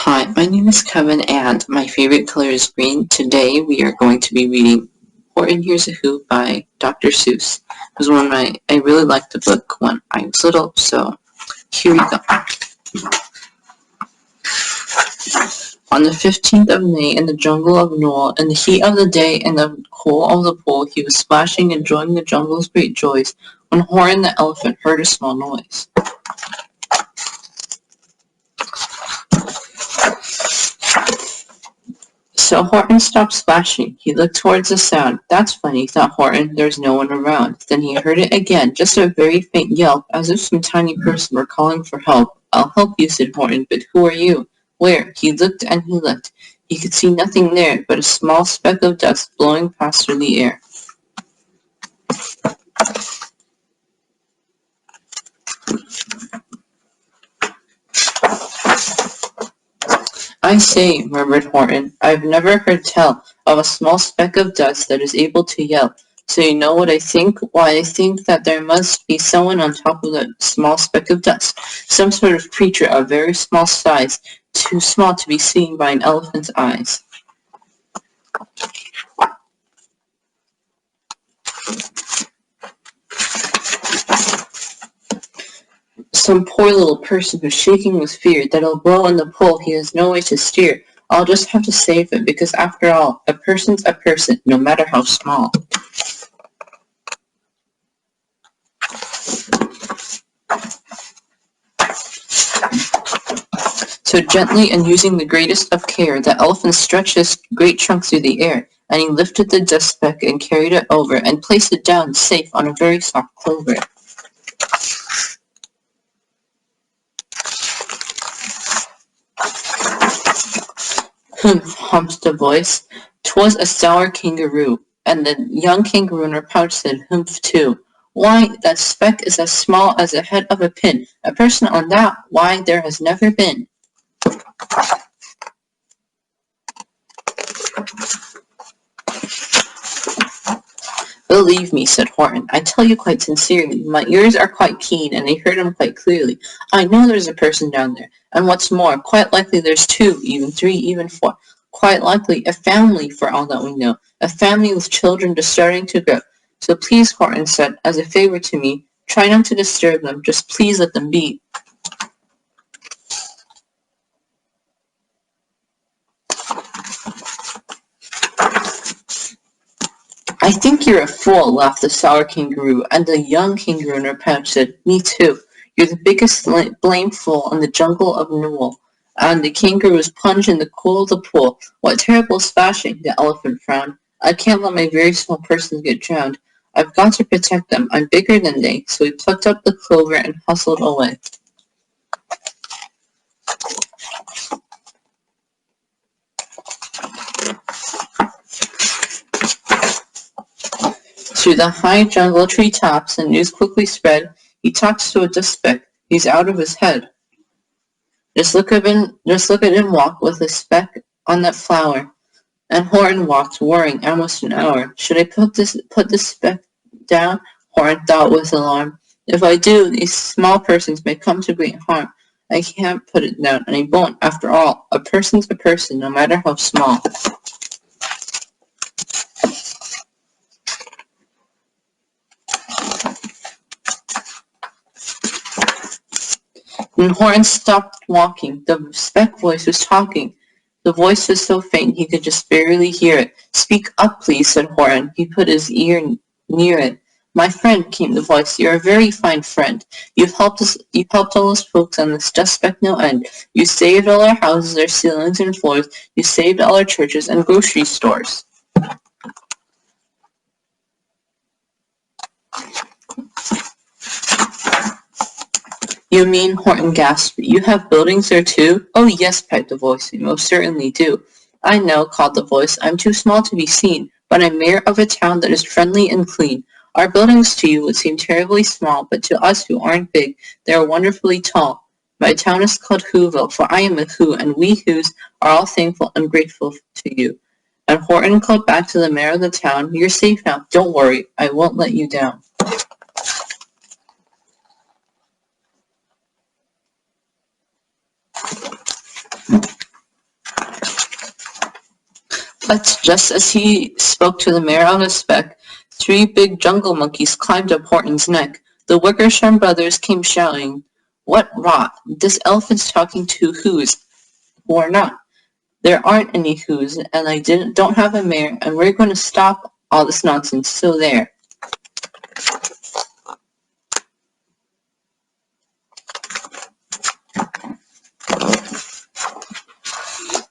Hi, my name is Kevin and my favorite color is green. Today we are going to be reading Horton Hears a Who by Dr. Seuss. It was I really liked the book when I was little, so here we go. On the 15th of May in the jungle of Noel, in the heat of the day and the cool of the pool, he was splashing, enjoying the jungle's great joys, when Horton the elephant heard a small noise. So Horton stopped splashing. He looked towards the sound. That's funny, thought Horton. There's no one around. Then he heard it again, just a very faint yelp, as if some tiny person were calling for help. I'll help you, said Horton, but who are you? Where? He looked and he looked. He could see nothing there but a small speck of dust blowing past through the air. I say, murmured Horton, I've never heard tell of a small speck of dust that is able to yell. So you know what I think? Why, I think that there must be someone on top of that small speck of dust, some sort of creature of very small size, too small to be seen by an elephant's eyes. Some poor little person who's shaking with fear that it'll blow in the pole he has no way to steer. I'll just have to save it, because after all, a person's a person, no matter how small. So gently and using the greatest of care, the elephant stretched his great trunk through the air, and he lifted the dust speck and carried it over and placed it down safe on a very soft clover. Humph, humphed the voice. 'Twas a sour kangaroo, and the young kangaroo in her pouch said humph too. Why, that speck is as small as the head of a pin. A person on that, why, there has never been. Believe me, said Horton, I tell you quite sincerely. My ears are quite keen, and I heard him quite clearly. I know there's a person down there, and what's more, quite likely there's two, even three, even four. Quite likely a family, for all that we know, a family with children just starting to grow. So please, Horton said, as a favor to me, try not to disturb them. Just please let them be. I think you're a fool, laughed the sour kangaroo, and the young kangaroo in her pouch said, Me too. You're the biggest blame fool in the jungle of Noel. And the kangaroos plunged in the cool of the pool. What terrible splashing, the elephant frowned. I can't let my very small persons get drowned. I've got to protect them. I'm bigger than they. So he plucked up the clover and hustled away. Through the high jungle tree-tops, the news quickly spread. He talks to a dust speck. He's out of his head. Just look at him walk with a speck on that flower. And Horton walked, worrying, almost an hour. Should I put this speck down? Horton thought with alarm. If I do, these small persons may come to great harm. I can't put it down, and I won't. After all, a person's a person, no matter how small. When Horton stopped walking, the speck voice was talking. The voice was so faint he could just barely hear it. Speak up, please, said Horton. He put his ear near it. My friend, came the voice, you're a very fine friend. You've helped all those folks on this dust speck no end. You saved all our houses, our ceilings and floors. You saved all our churches and grocery stores. You mean, Horton gasped, you have buildings there too? Oh yes, piped the voice, we most certainly do. I know, called the voice, I'm too small to be seen, but I'm mayor of a town that is friendly and clean. Our buildings to you would seem terribly small, but to us who aren't big, they are wonderfully tall. My town is called Whoville, for I am a Who, and we Whos are all thankful and grateful to you. And Horton called back to the mayor of the town, you're safe now, don't worry, I won't let you down. But just as he spoke to the mayor of a speck, 3 big jungle monkeys climbed up Horton's neck. The Wickersham brothers came shouting, "What rot! This elephant's talking to who's who are not. There aren't any who's, and I don't have a mayor, and we're going to stop all this nonsense, so there."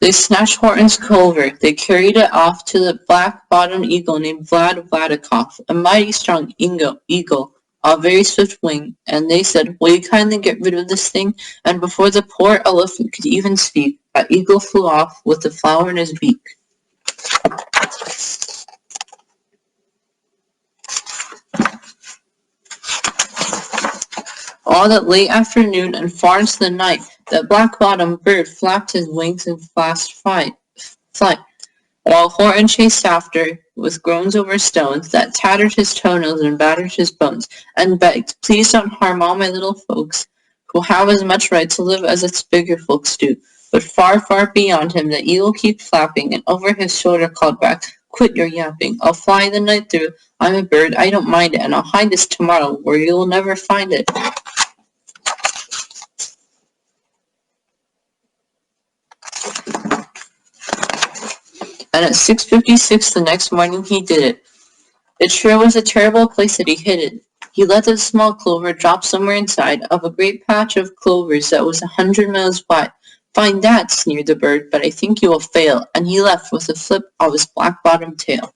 They snatched Horton's clover. They carried it off to the black-bottomed eagle named Vladikoff, a mighty strong eagle, a very swift wing, and they said, "Will you kindly get rid of this thing?" And before the poor elephant could even speak, that eagle flew off with the flower in his beak. All that late afternoon and far into the night, that black-bottomed bird flapped his wings in fast flight, while Horton chased after, with groans over stones, that tattered his toenails and battered his bones, and begged, "Please don't harm all my little folks, who have as much right to live as its bigger folks do." But far, far beyond him, the eagle kept flapping, and over his shoulder called back, "Quit your yapping. I'll fly the night through. I'm a bird, I don't mind it, and I'll hide this tomorrow, where you'll never find it." And at 6:56 the next morning he did it. It sure was a terrible place that he hid it. He let the small clover drop somewhere inside of a great patch of clovers that was 100 miles wide. "Find that," sneered the bird, "but I think you will fail," and he left with a flip of his black-bottomed tail.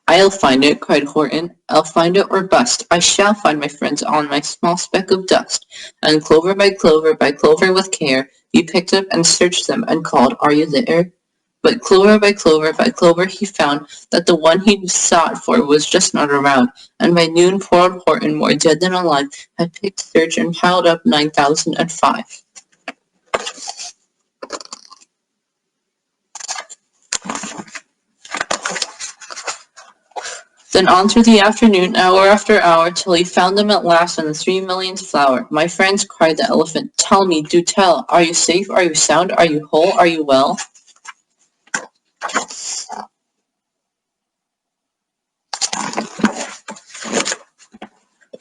"I'll find it," cried Horton. "I'll find it or bust. I shall find my friends on my small speck of dust." And clover by clover with care, he picked up and searched them and called, "Are you there?" But clover by clover he found that the one he'd sought for was just not around, and by noon poor old Horton, more dead than alive, had picked, searched, and piled up 9,005. Then on through the afternoon, hour after hour, till he found them at last on the 3 millionth flower. "My friends," cried the elephant, "tell me, do tell, are you safe, are you sound, are you whole, are you well?"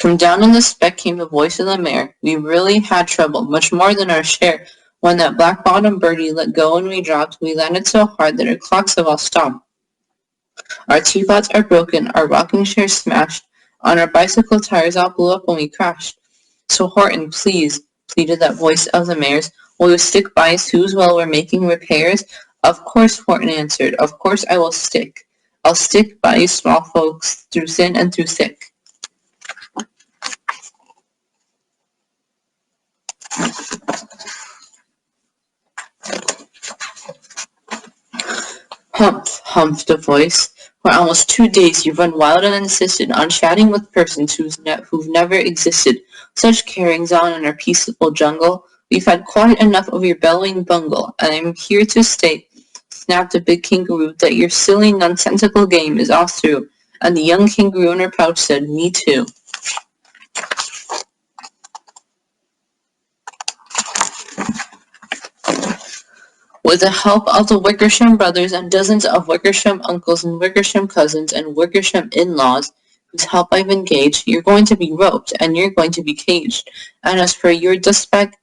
From down in the speck came the voice of the mayor. "We really had trouble, much more than our share. When that black-bottomed birdie let go and we dropped, we landed so hard that our clocks have all stopped. Our teapots are broken, our rocking chairs smashed, and our bicycle tires all blew up when we crashed. So Horton, please," pleaded that voice of the mayor's, "will you stick by us who's while we're making repairs?" "Of course," Horton answered, "of course I will stick. I'll stick by you small folks through thin and through thick." "Humph," humphed a voice. "For almost 2 days you've run wild and insisted on chatting with persons who've never existed. Such carryings on in our peaceable jungle. We've had quite enough of your bellowing bungle, and I'm here to state," snapped a big kangaroo, "that your silly, nonsensical game is all through." And the young kangaroo in her pouch said, "Me too." With the help of the Wickersham brothers and dozens of Wickersham uncles and Wickersham cousins and Wickersham in-laws, whose help I've engaged, you're going to be roped, and you're going to be caged. And as for your dust speck,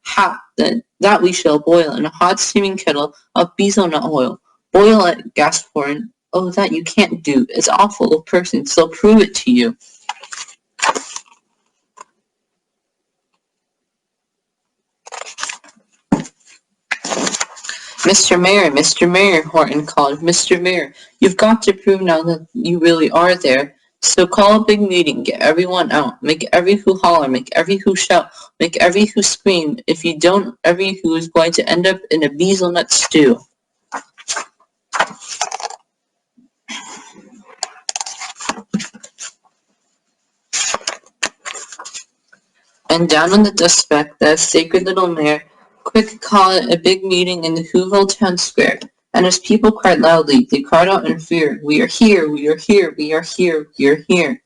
that we shall boil in a hot steaming kettle of betel-nut oil. "Boil it," gasped Horton. "Oh, that you can't do. It's all full of persons. They'll prove it to you." Mr. Mayor," Horton called, "Mr. Mayor, you've got to prove now that you really are there. So call a big meeting, get everyone out, make every who holler, make every who shout, make every who scream. If you don't, every who is going to end up in a betel-nut stew." And down on the dust speck, that sacred little mayor, quick call it a big meeting in the Whoville town square. And as people cried loudly, they cried out in fear, "We are here, we are here, we are here, we are here."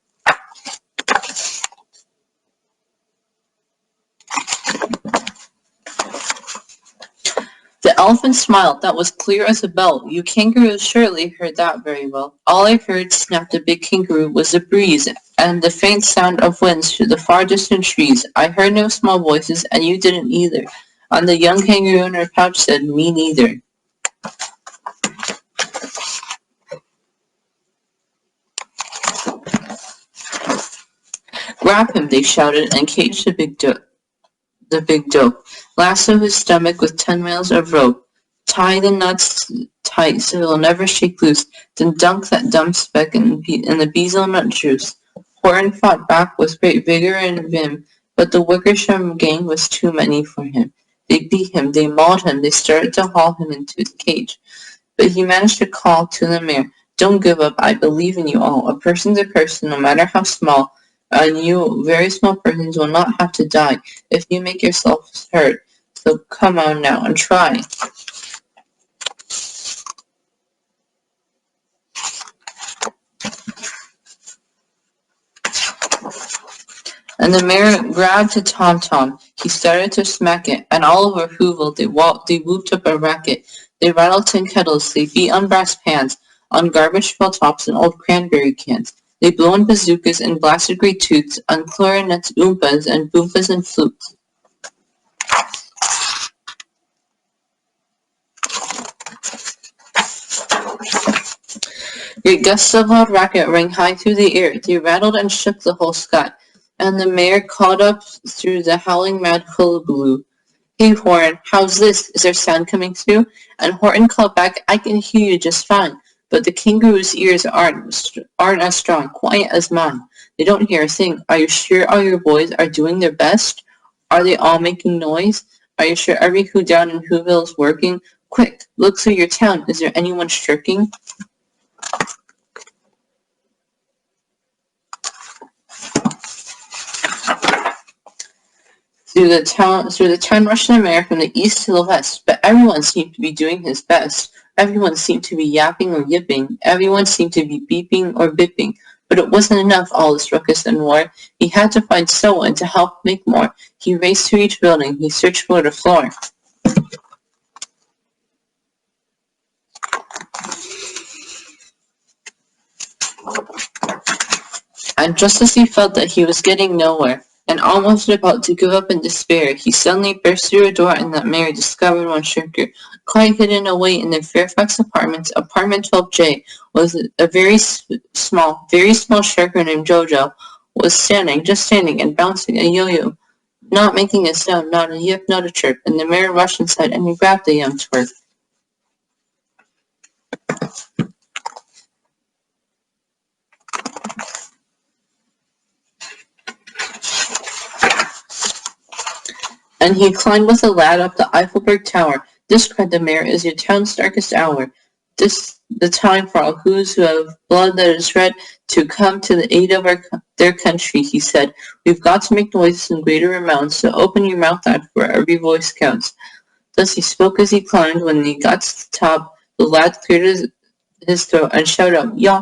The elephant smiled. That was clear as a bell. You kangaroos surely heard that very well. All I heard, snapped the big kangaroo, was the breeze and the faint sound of winds through the far distant trees. I heard no small voices, and you didn't either. And the young kangaroo in her pouch said, me neither. Grab him, they shouted, and caged the big dope. Lasso his stomach with 10 miles of rope. Tie the nuts tight so he'll never shake loose. Then dunk that dumb speck in the bezelnut juice. Horton fought back with great vigor and vim, but the Wickersham gang was too many for him. They beat him, they mauled him, they started to haul him into the cage. But he managed to call to the mare, don't give up, I believe in you all. A person's a person, no matter how small, and you very small persons will not have to die if you make yourselves heard. So come on now and try. And the mare grabbed a tom-tom. He started to smack it, and all over Whoville they whooped up a racket. They rattled tin kettles, they beat on brass pans, on garbage pail tops and old cranberry cans. They blew on bazookas and blasted great toots, on clarinets, oompas, and boompas and flutes. Great gusts of loud racket rang high through the air. They rattled and shook the whole sky. And the mare called up through the howling mad hullabaloo. Hey, Horton, how's this? Is there sound coming through? And Horton called back, I can hear you just fine. But the kangaroo's ears aren't as strong, quiet as mine. They don't hear a thing. Are you sure all your boys are doing their best? Are they all making noise? Are you sure every who down in Whoville is working? Quick, look through your town. Is there anyone shirking? Through the town rushed the mare from the east to the west, but everyone seemed to be doing his best. Everyone seemed to be yapping or yipping. Everyone seemed to be beeping or bipping. But it wasn't enough, all this ruckus and war. He had to find someone to help make more. He raced to each building. He searched for the floor. And just as he felt that he was getting nowhere, and almost about to give up in despair, he suddenly burst through a door and that Mary discovered one shirker. Quite hidden away in the Fairfax apartments, apartment 12J, was a very small shirker named Jojo, was just standing and bouncing a yo-yo, not making a sound, not a yip, not a chirp, and the Mary rushed inside and he grabbed the young twerp. And he climbed with the lad up the Eiffelberg Tower. This, cried the mayor, is your town's darkest hour. This the time for all who's who have blood that is red to come to the aid of their country, he said. We've got to make noises in greater amounts, so open your mouth out, for every voice counts. Thus he spoke as he climbed. When he got to the top, the lad cleared his throat and shouted out, Yaw!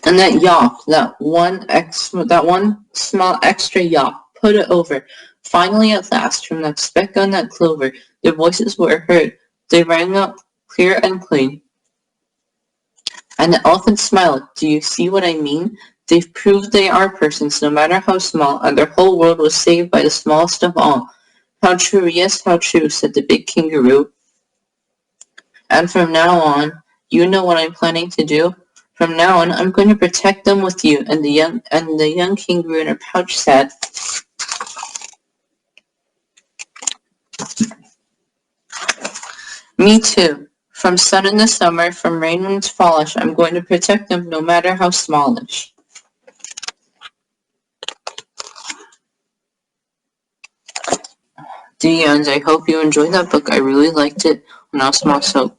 And that yaw, that one small extra yaw, put it over. Finally, at last, from that speck on that clover, their voices were heard. They rang out clear and clean. And the elephant smiled. Do you see what I mean? They've proved they are persons, no matter how small, and their whole world was saved by the smallest of all. How true, yes, how true, said the big kangaroo. And from now on, you know what I'm planning to do? From now on, I'm going to protect them with you. And the young kangaroo in her pouch said, Me too. From sun in the summer, from rain when it's fallish, I'm going to protect them no matter how smallish. Dear Jans, I hope you enjoyed that book. I really liked it when I was small, so